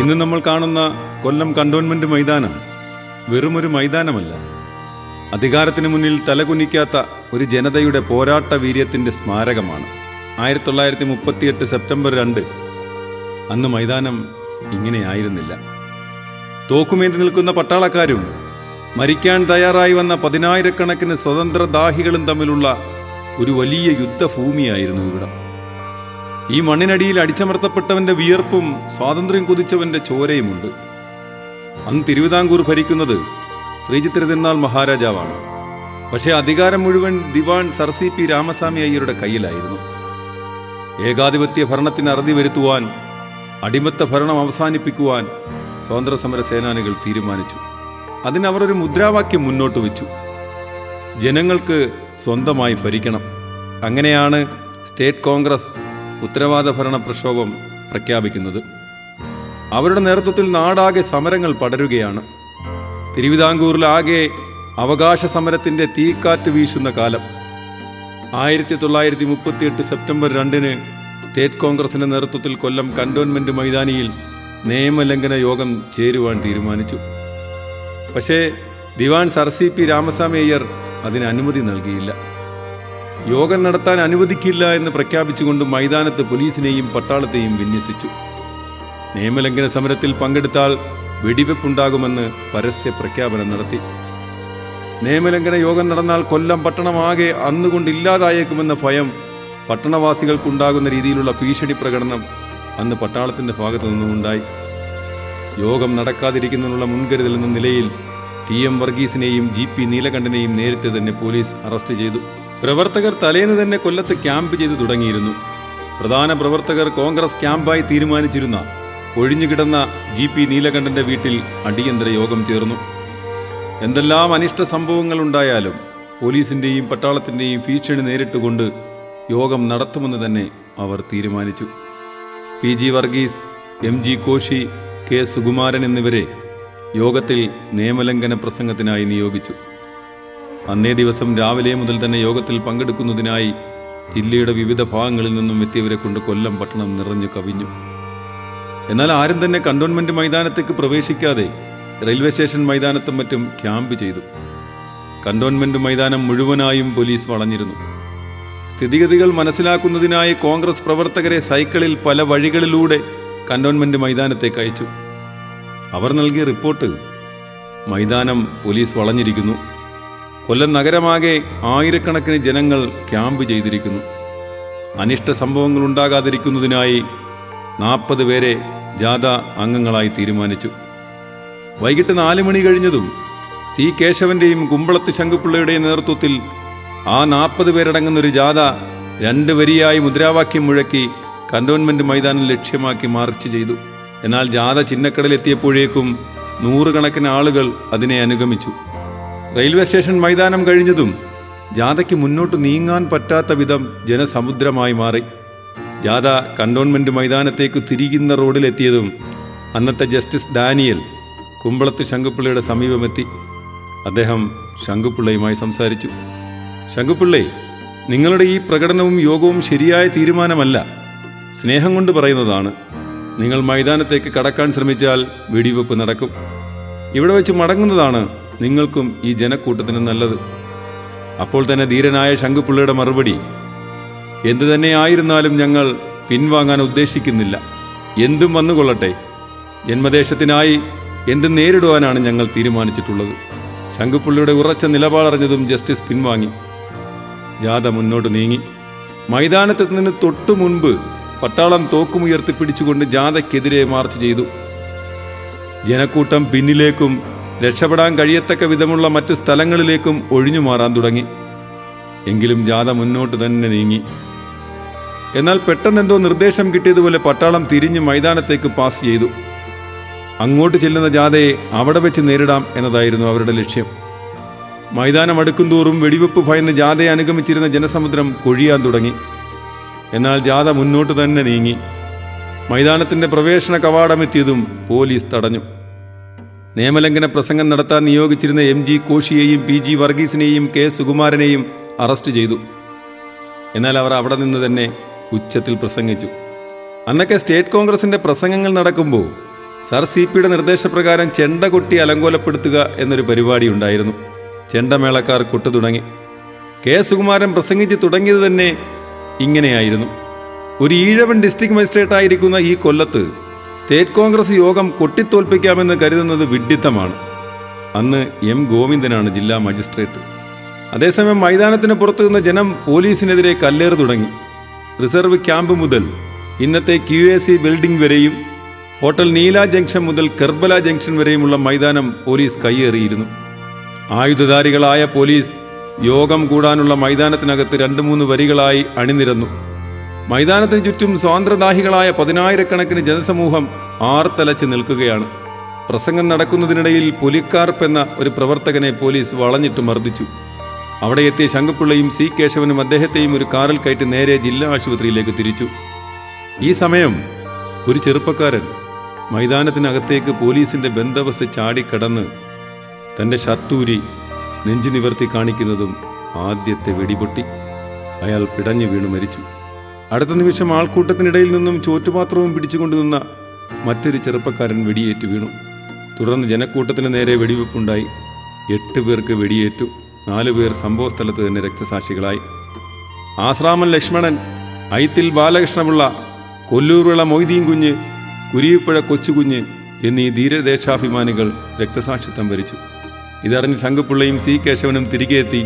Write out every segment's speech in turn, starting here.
ഇന്ന് നമ്മൾ കാണുന്ന കൊല്ലം കണ്ടോൺമെന്റ് മൈതാനം വെറുമൊരു മൈതാനമല്ല, അധികാരത്തിന് മുന്നിൽ തലകുനിക്കാത്ത ഒരു ജനതയുടെ പോരാട്ട വീര്യത്തിൻ്റെ സ്മാരകമാണ്. 1938 സെപ്റ്റംബർ 2 അന്ന് മൈതാനം ഇങ്ങനെയായിരുന്നില്ല. തോക്കുമേന്തി നിൽക്കുന്ന പട്ടാളക്കാരും മരിക്കാൻ തയ്യാറായി വന്ന 10,000-കണക്കിന് സ്വതന്ത്രദാഹികളും തമ്മിലുള്ള ഒരു വലിയ യുദ്ധഭൂമിയായിരുന്നു ഇവിടം. ഈ മണ്ണിനടിയിൽ അടിച്ചമർത്തപ്പെട്ടവന്റെ വിയർപ്പും സ്വാതന്ത്ര്യം കൊതിച്ചവന്റെ ചോരയുമുണ്ട്. അന്ന് തിരുവിതാംകൂർ ഭരിക്കുന്നത് ശ്രീജിത്ത് തിരുനാൾ മഹാരാജാവാണ്. പക്ഷേ അധികാരം മുഴുവൻ ദിവാൻ സർ CP രാമസ്വാമി അയ്യരുടെ കയ്യിലായിരുന്നു. ഏകാധിപത്യ ഭരണത്തിന് അറുതി വരുത്തുവാൻ, അടിമത്ത ഭരണം അവസാനിപ്പിക്കുവാൻ സ്വാതന്ത്ര്യസമര സേനാനികൾ തീരുമാനിച്ചു. അതിനവർ ഒരു മുദ്രാവാക്യം മുന്നോട്ട് വെച്ചു: ജനങ്ങൾക്ക് സ്വന്തമായി ഭരിക്കണം. അങ്ങനെയാണ് സ്റ്റേറ്റ് കോൺഗ്രസ് ഉത്തരവാദ ഭരണ പ്രക്ഷോഭം പ്രഖ്യാപിക്കുന്നത്. അവരുടെ നേതൃത്വത്തിൽ നാടാകെ സമരങ്ങൾ പടരുകയാണ്. തിരുവിതാംകൂറിലാകെ അവകാശ സമരത്തിൻ്റെ തീക്കാറ്റ് വീശുന്ന കാലം. 1938 സെപ്റ്റംബർ 2 സ്റ്റേറ്റ് കോൺഗ്രസിന്റെ നേതൃത്വത്തിൽ കൊല്ലം കണ്ടോൺമെന്റ് മൈതാനിയിൽ നിയമലംഘന യോഗം ചേരുവാൻ തീരുമാനിച്ചു. പക്ഷേ ദിവാൻ സർ CP രാമസ്വാമി അയ്യർ അതിന് അനുമതി നൽകിയില്ല. യോഗം നടത്താൻ അനുവദിക്കില്ല എന്ന് പ്രഖ്യാപിച്ചുകൊണ്ട് മൈതാനത്ത് പോലീസിനെയും പട്ടാളത്തെയും വിന്യസിച്ചു. നിയമലംഘന സമരത്തിൽ പങ്കെടുത്താൽ വെടിവെപ്പുണ്ടാകുമെന്ന് പരസ്യ പ്രഖ്യാപനം നടത്തി. നിയമലംഘന യോഗം നടന്നാൽ കൊല്ലം പട്ടണമാകെ അന്നുകൊണ്ടില്ലാതായേക്കുമെന്ന ഭയം പട്ടണവാസികൾക്കുണ്ടാകുന്ന രീതിയിലുള്ള ഭീഷണി പ്രകടനം അന്ന് പട്ടാളത്തിന്റെ ഭാഗത്തു നിന്നുമുണ്ടായി. യോഗം നടക്കാതിരിക്കുന്നതിനുള്ള മുൻകരുതൽ എന്ന നിലയിൽ TM വർഗീസിനെയും GP നീലകണ്ഠനെയും നേരത്തെ തന്നെ പോലീസ് അറസ്റ്റ് ചെയ്തു. പ്രവർത്തകർ തലേന്ന് തന്നെ കൊല്ലത്ത് ക്യാമ്പ് ചെയ്തു തുടങ്ങിയിരുന്നു. പ്രധാന പ്രവർത്തകർ കോൺഗ്രസ് ക്യാമ്പായി തീരുമാനിച്ചിരുന്ന ഒഴിഞ്ഞുകിടന്ന GP നീലകണ്ഠന്റെ വീട്ടിൽ അടിയന്തര യോഗം ചേർന്നു. എന്തെല്ലാം അനിഷ്ട സംഭവങ്ങൾ ഉണ്ടായാലും പോലീസിന്റെയും പട്ടാളത്തിന്റെയും ഭീഷണി നേരിട്ടുകൊണ്ട് യോഗം നടത്തുമെന്ന് തന്നെ അവർ തീരുമാനിച്ചു. PG Varghese, MG Koshy, K Sukumaran എന്നിവരെ യോഗത്തിൽ നിയമലംഘന പ്രസംഗത്തിനായി നിയോഗിച്ചു. അന്നേ ദിവസം രാവിലെ മുതൽ തന്നെ യോഗത്തിൽ പങ്കെടുക്കുന്നതിനായി ജില്ലയുടെ വിവിധ ഭാഗങ്ങളിൽ നിന്നും എത്തിയവരെ കൊണ്ട് കൊല്ലം പട്ടണം നിറഞ്ഞു കവിഞ്ഞു. എന്നാൽ ആരും തന്നെ കണ്ടോൺമെന്റ് മൈതാനത്തേക്ക് പ്രവേശിക്കാതെ റെയിൽവേ സ്റ്റേഷൻ മൈതാനത്തും മറ്റും ക്യാമ്പ് ചെയ്തു. കണ്ടോൺമെന്റ് മൈതാനം മുഴുവനായും പോലീസ് വളഞ്ഞിരുന്നു. സ്ഥിതിഗതികൾ മനസ്സിലാക്കുന്നതിനായി കോൺഗ്രസ് പ്രവർത്തകരെ സൈക്കിളിൽ പല വഴികളിലൂടെ കണ്ടോൺമെന്റ് മൈതാനത്തേക്ക് അയച്ചു. അവർ നൽകിയ റിപ്പോർട്ട്: മൈതാനം പോലീസ് വളഞ്ഞിരിക്കുന്നു. കൊല്ലം നഗരമാകെ ആയിരക്കണക്കിന് ജനങ്ങൾ ക്യാമ്പ് ചെയ്തിരിക്കുന്നു. അനിഷ്ട സംഭവങ്ങൾ ഉണ്ടാകാതിരിക്കുന്നതിനായി 40 പേരെ ജാഥ അംഗങ്ങളായി തീരുമാനിച്ചു. വൈകിട്ട് 4 മണി കഴിഞ്ഞതും C കേശവന്റെയും കുമ്പളത്ത് ശങ്കുപിള്ളയുടെയും നേതൃത്വത്തിൽ ആ 40 പേരടങ്ങുന്നൊരു ജാഥ 2 വരിയായി മുദ്രാവാക്യം മുഴക്കി കണ്ടോൺമെന്റ് മൈതാനം ലക്ഷ്യമാക്കി മാർച്ച് ചെയ്തു. എന്നാൽ ജാഥ ചിന്നക്കടലെത്തിയപ്പോഴേക്കും 100 കണക്കിന് ആളുകൾ അതിനെ അനുഗമിച്ചു. റെയിൽവേ സ്റ്റേഷൻ മൈതാനം കഴിഞ്ഞതും ജാഥയ്ക്ക് മുന്നോട്ട് നീങ്ങാൻ പറ്റാത്ത വിധം ജനസമുദ്രമായി മാറി. ജാഥ കണ്ടോൺമെന്റ് മൈതാനത്തേക്ക് തിരിയുന്ന റോഡിലെത്തിയതും അന്നത്തെ ജസ്റ്റിസ് ഡാനിയൽ കുമ്പളത്ത് ശങ്കുപിള്ളയുടെ സമീപമെത്തി. അദ്ദേഹം ശങ്കുപിള്ളയുമായി സംസാരിച്ചു. ശങ്കുപിള്ളേ, നിങ്ങളുടെ ഈ പ്രകടനവും യോഗവും ശരിയായ തീരുമാനമല്ല. സ്നേഹം കൊണ്ട് പറയുന്നതാണ്. നിങ്ങൾ മൈതാനത്തേക്ക് കടക്കാൻ ശ്രമിച്ചാൽ വെടിവെപ്പ് നടക്കും. ഇവിടെ വെച്ച് മടങ്ങുന്നതാണ് നിങ്ങൾക്കും ഈ ജനക്കൂട്ടത്തിനും നല്ലത്. അപ്പോൾ തന്നെ ധീരനായ ശങ്കുപിള്ളയുടെ മറുപടി: എന്തു തന്നെയായിരുന്നാലും ഞങ്ങൾ പിൻവാങ്ങാൻ ഉദ്ദേശിക്കുന്നില്ല. എന്തും വന്നുകൊള്ളട്ടെ. ജന്മദേശത്തിനായി എന്തും നേരിടുവാനാണ് ഞങ്ങൾ തീരുമാനിച്ചിട്ടുള്ളത്. ശങ്കുപിള്ളയുടെ ഉറച്ച നിലപാടറിഞ്ഞതും ജസ്റ്റിസ് പിൻവാങ്ങി. ജാഥ മുന്നോട്ട് നീങ്ങി. മൈതാനത്ത് നിന്ന് തൊട്ടു മുൻപ് പട്ടാളം തോക്കുമുയർത്തി പിടിച്ചുകൊണ്ട് ജാഥയ്ക്കെതിരെ മാർച്ച് ചെയ്തു. ജനക്കൂട്ടം പിന്നിലേക്കും രക്ഷപ്പെടാൻ കഴിയത്തക്ക വിധമുള്ള മറ്റ് സ്ഥലങ്ങളിലേക്കും ഒഴിഞ്ഞു മാറാൻ തുടങ്ങി. എങ്കിലും ജാഥ മുന്നോട്ട് തന്നെ നീങ്ങി. എന്നാൽ പെട്ടെന്നെന്തോ നിർദ്ദേശം കിട്ടിയതുപോലെ പട്ടാളം തിരിഞ്ഞ് മൈതാനത്തേക്ക് പാസ് ചെയ്തു. അങ്ങോട്ട് ചെല്ലുന്ന ജാഥയെ അവിടെ വെച്ച് നേരിടാം എന്നതായിരുന്നു അവരുടെ ലക്ഷ്യം. മൈതാനം അടുക്കുംതോറും വെടിവെപ്പ് ഭയന്ന് ജാഥയെ അനുഗമിച്ചിരുന്ന ജനസമുദ്രം കൊഴിയാൻ തുടങ്ങി. എന്നാൽ ജാഥ മുന്നോട്ട് തന്നെ നീങ്ങി. മൈതാനത്തിന്റെ പ്രവേശന കവാടമെത്തിയതും പോലീസ് തടഞ്ഞു. നിയമലംഘന പ്രസംഗം നടത്താൻ നിയോഗിച്ചിരുന്ന MG കോശിയെയും PG വർഗീസിനെയും K സുകുമാരനെയും അറസ്റ്റ് ചെയ്തു. എന്നാൽ അവർ അവിടെ നിന്ന് തന്നെ ഉച്ചത്തിൽ പ്രസംഗിച്ചു. അന്നൊക്കെ സ്റ്റേറ്റ് കോൺഗ്രസിന്റെ പ്രസംഗങ്ങൾ നടക്കുമ്പോൾ സർ CP നിർദ്ദേശപ്രകാരം ചെണ്ട കൊട്ടി അലങ്കോലപ്പെടുത്തുക എന്നൊരു പരിപാടി ഉണ്ടായിരുന്നു. ചെണ്ടമേളക്കാർ കൊട്ടു തുടങ്ങി. കെ സുകുമാരൻ പ്രസംഗിച്ച് തുടങ്ങിയത് തന്നെ ഇങ്ങനെയായിരുന്നു: ഒരു ഈഴവൻ ഡിസ്ട്രിക്ട് മജിസ്ട്രേറ്റ് ആയിരിക്കുന്ന ഈ കൊല്ലത്ത് സ്റ്റേറ്റ് കോൺഗ്രസ് യോഗം കൊട്ടിത്തോൽപ്പിക്കാമെന്ന് കരുതുന്നത് വിഡ്ഢിത്തമാണ്. അന്ന് M. ഗോവിന്ദനാണ് ജില്ലാ മജിസ്ട്രേറ്റ്. അതേസമയം മൈതാനത്തിന് പുറത്തു നിന്ന ജനം പോലീസിനെതിരെ കല്ലേറ് തുടങ്ങി. റിസർവ് ക്യാമ്പ് മുതൽ ഇന്നത്തെ QAC ബിൽഡിംഗ് വരെയും ഹോട്ടൽ നീല ജംഗ്ഷൻ മുതൽ കർബല ജംഗ്ഷൻ വരെയുമുള്ള മൈതാനം പോലീസ് കയ്യേറിയിരുന്നു. ആയുധധാരികളായ പോലീസ് യോഗം കൂടാനുള്ള മൈതാനത്തിനകത്ത് 2-3 വരികളായി അണിനിരന്നു. മൈതാനത്തിന് ചുറ്റും സ്വാതന്ത്ര്യദാഹികളായ 10,000-കണക്കിന് ജനസമൂഹം ആർത്തലച്ച് നിൽക്കുകയാണ്. പ്രസംഗം നടക്കുന്നതിനിടയിൽ പുലിക്കാർപ്പ് എന്ന ഒരു പ്രവർത്തകനെ പോലീസ് വളഞ്ഞിട്ട് മർദ്ദിച്ചു. അവിടെ എത്തിയ ശങ്കുപിള്ളയും C. കേശവനും അദ്ദേഹത്തെയും ഒരു കാറിൽ കയറ്റി നേരെ ജില്ലാ ആശുപത്രിയിലേക്ക് തിരിച്ചു. ഈ സമയം ഒരു ചെറുപ്പക്കാരൻ മൈതാനത്തിനകത്തേക്ക് പോലീസിന്റെ ബന്ദോബസ്ത് ചാടിക്കടന്ന് തൻ്റെ ഷർട്ടൂരി നെഞ്ചു നിവർത്തി കാണിക്കുന്നതും ആദ്യത്തെ വെടിപൊട്ടി. അയാൾ പിടഞ്ഞു വീണു മരിച്ചു. അടുത്ത നിമിഷം ആൾക്കൂട്ടത്തിനിടയിൽ നിന്നും ചോറ്റുപാത്രവും പിടിച്ചുകൊണ്ടു നിന്ന മറ്റൊരു ചെറുപ്പക്കാരൻ വെടിയേറ്റു വീണു. തുടർന്ന് ജനക്കൂട്ടത്തിന് നേരെ വെടിവെപ്പുണ്ടായി. 8 പേർക്ക് വെടിയേറ്റു. 4 പേർ സംഭവസ്ഥലത്ത് തന്നെ രക്തസാക്ഷികളായി. ആശ്രാമൻ ലക്ഷ്മണൻ, ഐത്തിൽ ബാലകൃഷ്ണപിള്ള, കൊല്ലൂർവിള മൊയ്തീൻ കുഞ്ഞ്, കുരിയിപ്പുഴ കൊച്ചുകുഞ്ഞ് എന്നീ ധീരദേശാഭിമാനികൾ രക്തസാക്ഷിത്വം വരിച്ചു. ഇതറിഞ്ഞ് ശങ്കുപിള്ളയും C. കേശവനും തിരികെ എത്തി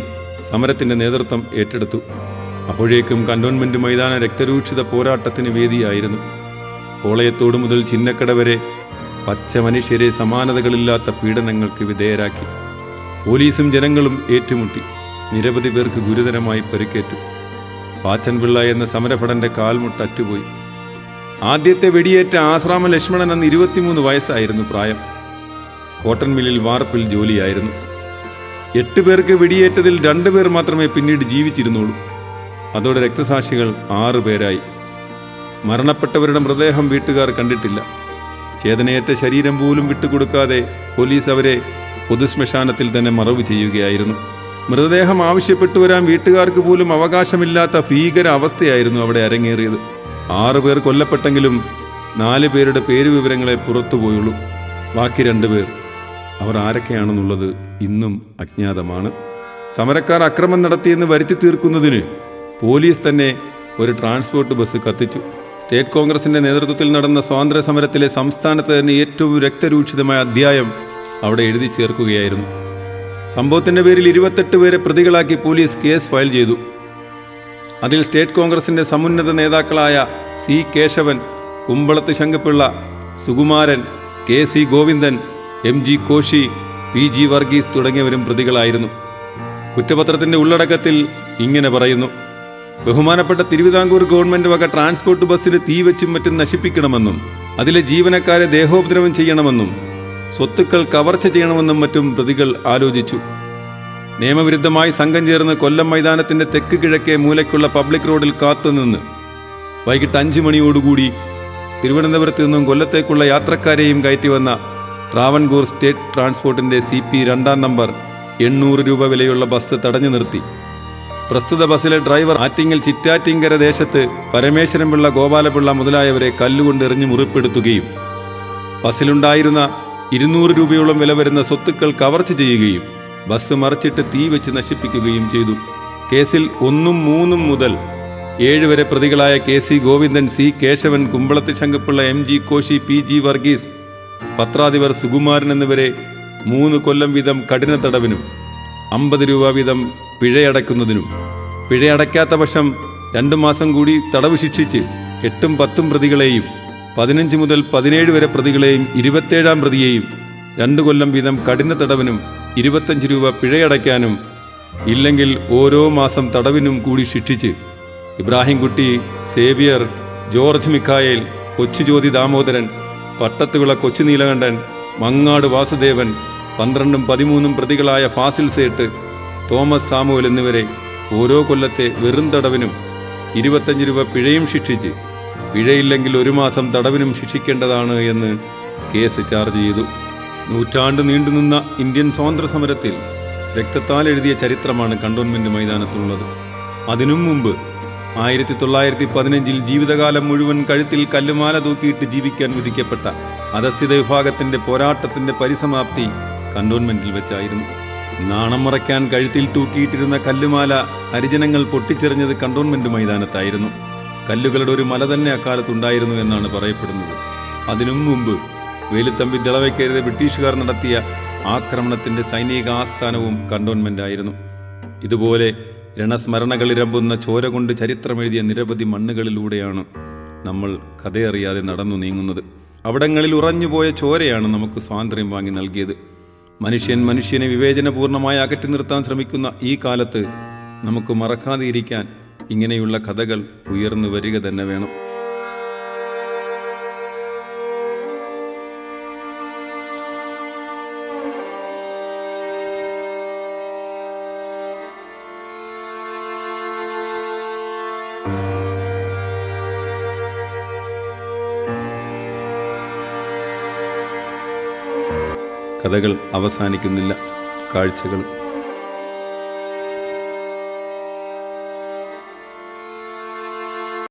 സമരത്തിന്റെ നേതൃത്വം ഏറ്റെടുത്തു. അപ്പോഴേക്കും കന്റോൺമെന്റ് മൈതാനം രക്തരൂക്ഷിത പോരാട്ടത്തിന് വേദിയായിരുന്നു. കോളയത്തോട് മുതൽ ചിന്നക്കട വരെ പച്ച മനുഷ്യരെ സമാനതകളില്ലാത്ത പീഡനങ്ങൾക്ക് വിധേയരാക്കി. പോലീസും ജനങ്ങളും ഏറ്റുമുട്ടി. നിരവധി പേർക്ക് ഗുരുതരമായി പരിക്കേറ്റു. പാച്ചൻപിള്ള എന്ന സമരഭടന്റെ കാൽമുട്ട് അറ്റുപോയി. ആദ്യത്തെ വെടിയേറ്റ ആശ്രാമ ലക്ഷ്മണൻ അന്ന് 23 വയസ്സായിരുന്നു പ്രായം. കോട്ടൺ മില്ലിൽ വാർപ്പിൽ ജോലിയായിരുന്നു. 8 പേർക്ക് വെടിയേറ്റതിൽ 2 പേർ മാത്രമേ പിന്നീട് ജീവിച്ചിരുന്നുള്ളൂ. അതോടെ രക്തസാക്ഷികൾ 6 പേരായി. മരണപ്പെട്ടവരുടെ മൃതദേഹം വീട്ടുകാർ കണ്ടിട്ടില്ല. ചേതനയേറ്റ ശരീരം പോലും വിട്ടുകൊടുക്കാതെ പോലീസ് അവരെ പൊതുശ്മശാനത്തിൽ തന്നെ മറവ് ചെയ്യുകയായിരുന്നു. മൃതദേഹം ആവശ്യപ്പെട്ടു വരാൻ വീട്ടുകാർക്ക് പോലും അവകാശമില്ലാത്ത ഭീകര അവസ്ഥയായിരുന്നു അവിടെ അരങ്ങേറിയത്. 6 പേർ കൊല്ലപ്പെട്ടെങ്കിലും 4 പേരുടെ പേരുവിവരങ്ങളെ പുറത്തുപോയുള്ളൂ. ബാക്കി 2 പേർ അവർ ആരൊക്കെയാണെന്നുള്ളത് ഇന്നും അജ്ഞാതമാണ്. സമരക്കാർ അക്രമം നടത്തിയെന്ന് വരുത്തി തീർക്കുന്നതിന് പോലീസ് തന്നെ ഒരു ട്രാൻസ്പോർട്ട് ബസ് കത്തിച്ചു. സ്റ്റേറ്റ് കോൺഗ്രസിന്റെ നേതൃത്വത്തിൽ നടന്ന സ്വാതന്ത്ര്യ സമരത്തിലെ സംസ്ഥാനത്ത് തന്നെ ഏറ്റവും രക്തരൂക്ഷിതമായ അധ്യായം അവിടെ എഴുതി ചേർക്കുകയായിരുന്നു. സംഭവത്തിന്റെ പേരിൽ 28 പേരെ പ്രതികളാക്കി പോലീസ് കേസ് ഫയൽ ചെയ്തു. അതിൽ സ്റ്റേറ്റ് കോൺഗ്രസിന്റെ സമുന്നത നേതാക്കളായ C. Keshavan, കുമ്പളത്ത് Shankupillai, Sukumaran, K.C. Govindan, M.G. Koshy, P.G. Varghese തുടങ്ങിയവരും പ്രതികളായിരുന്നു. കുറ്റപത്രത്തിന്റെ ഉള്ളടക്കത്തിൽ ഇങ്ങനെ പറയുന്നു: ബഹുമാനപ്പെട്ട തിരുവിതാംകൂർ ഗവൺമെന്റ് വക ട്രാൻസ്പോർട്ട് ബസ്സിന് തീവച്ചും മറ്റും നശിപ്പിക്കണമെന്നും അതിലെ ജീവനക്കാരെ ദേഹോപദ്രവം ചെയ്യണമെന്നും സ്വത്തുക്കൾ കവർച്ച ചെയ്യണമെന്നും മറ്റും പ്രതികൾ ആലോചിച്ചു. നിയമവിരുദ്ധമായി സംഘം ചേർന്ന് കൊല്ലം മൈതാനത്തിന്റെ തെക്ക് കിഴക്കേ മൂലയ്ക്കുള്ള പബ്ലിക് റോഡിൽ കാത്തുനിന്ന് വൈകിട്ട് 5 മണിയോടുകൂടി തിരുവനന്തപുരത്ത് നിന്നും കൊല്ലത്തേക്കുള്ള യാത്രക്കാരെയും കയറ്റി വന്ന ട്രാവൻകൂർ സ്റ്റേറ്റ് ട്രാൻസ്പോർട്ടിന്റെ CP 2-ാം നമ്പർ 800 രൂപ വിലയുള്ള ബസ് തടഞ്ഞു നിർത്തി. പ്രസ്തുത ബസ്സിലെ ഡ്രൈവർ ആറ്റിങ്ങൽ ചിറ്റാറ്റിങ്കര ദേശത്ത് പരമേശ്വരൻപിള്ള, ഗോപാലപിള്ള മുതലായവരെ കല്ലുകൊണ്ട് എറിഞ്ഞു മുറിപ്പെടുത്തുകയും ബസ്സിലുണ്ടായിരുന്ന 200 രൂപയോളം വില വരുന്ന സ്വത്തുക്കൾ കവർച്ച ചെയ്യുകയും ബസ് മറിച്ചിട്ട് തീ വെച്ച് നശിപ്പിക്കുകയും ചെയ്തു. കേസിൽ 1, 3 മുതൽ 7 വരെ പ്രതികളായ K.C. Govindan, C. Keshavan, കുമ്പളത്ത് Shankupillai, M.G. Koshy, P.G. Varghese, പത്രാധിപർ Sukumaran എന്നിവരെ 3 കൊല്ലം വീതം കഠിന തടവിനും 50 രൂപ വീതം പിഴയടക്കുന്നതിനും പിഴയടയ്ക്കാത്ത പക്ഷം 2 മാസം കൂടി തടവ് ശിക്ഷിച്ച് 8ഉം 10ഉം പ്രതികളെയും 15 മുതൽ 17 വരെ പ്രതികളെയും 27-ാം പ്രതിയെയും 2 കൊല്ലം വീതം കഠിന തടവിനും 25 രൂപ പിഴയടയ്ക്കാനും ഇല്ലെങ്കിൽ ഓരോ മാസം തടവിനും കൂടി ശിക്ഷിച്ച് ഇബ്രാഹിംകുട്ടി, സേവ്യർ, ജോർജ് മിക്കായേൽ, കൊച്ചുജ്യോതി ദാമോദരൻ, പട്ടത്തുവിള കൊച്ചു നീലകണ്ഠൻ, മങ്ങാട് വാസുദേവൻ, 12ഉം 13ഉം പ്രതികളായ ഫാസിൽ സേട്ട്, തോമസ് സാമുവൽ എന്നിവരെ ഓരോ കൊല്ലത്തെ വെറും തടവിനും 25 രൂപ പിഴയും ശിക്ഷിച്ച് പിഴയില്ലെങ്കിൽ 1 മാസം തടവിനും ശിക്ഷിക്കേണ്ടതാണ് എന്ന് കേസ് ചാർജ് ചെയ്തു. നൂറ്റാണ്ട് നീണ്ടുനിന്ന ഇന്ത്യൻ സ്വാതന്ത്ര്യ സമരത്തിൽ രക്തത്താൽ എഴുതിയ ചരിത്രമാണ് കണ്ടോൺമെന്റ് മൈതാനത്തുള്ളത്. അതിനും മുമ്പ് 1915 ജീവിതകാലം മുഴുവൻ കഴുത്തിൽ കല്ലുമാല തൂക്കിയിട്ട് ജീവിക്കാൻ വിധിക്കപ്പെട്ട അധസ്ഥിത വിഭാഗത്തിന്റെ പോരാട്ടത്തിന്റെ പരിസമാപ്തി കന്റോൺമെന്റിൽ വെച്ചായിരുന്നു. നാണം മറയ്ക്കാൻ കഴുത്തിൽ തൂക്കിയിട്ടിരുന്ന കല്ലുമാല ഹരിജനങ്ങൾ പൊട്ടിച്ചെറിഞ്ഞത് കന്റോൺമെന്റ് മൈതാനത്തായിരുന്നു. കല്ലുകളുടെ ഒരു മല തന്നെ അക്കാലത്തുണ്ടായിരുന്നു എന്നാണ് പറയപ്പെടുന്നത്. അതിനും മുമ്പ് വേലുത്തമ്പി ദളവയ്ക്കെതിരെ ബ്രിട്ടീഷുകാർ നടത്തിയ ആക്രമണത്തിന്റെ സൈനിക ആസ്ഥാനവും കന്റോൺമെന്റായിരുന്നു. ഇതുപോലെ രണസ്മരണകളിരമ്പുന്ന ചോര കൊണ്ട് ചരിത്രമെഴുതിയ നിരവധി മണ്ണുകളിലൂടെയാണ് നമ്മൾ കഥയറിയാതെ നടന്നു നീങ്ങുന്നത്. അവിടങ്ങളിൽ ഉറഞ്ഞുപോയ ചോരയാണ് നമുക്ക് സ്വാതന്ത്ര്യം വാങ്ങി നൽകിയത്. മനുഷ്യനെ വിവേചനപൂർണമായി അകറ്റി നിർത്താൻ ശ്രമിക്കുന്ന ഈ കാലത്ത് നമുക്ക് മറക്കാതെയിരിക്കാൻ ഇങ്ങനെയുള്ള കഥകൾ ഉയർന്നു വരിക തന്നെ വേണം. കഥകൾ അവസാനിക്കുന്നില്ല, കാഴ്ചകൾ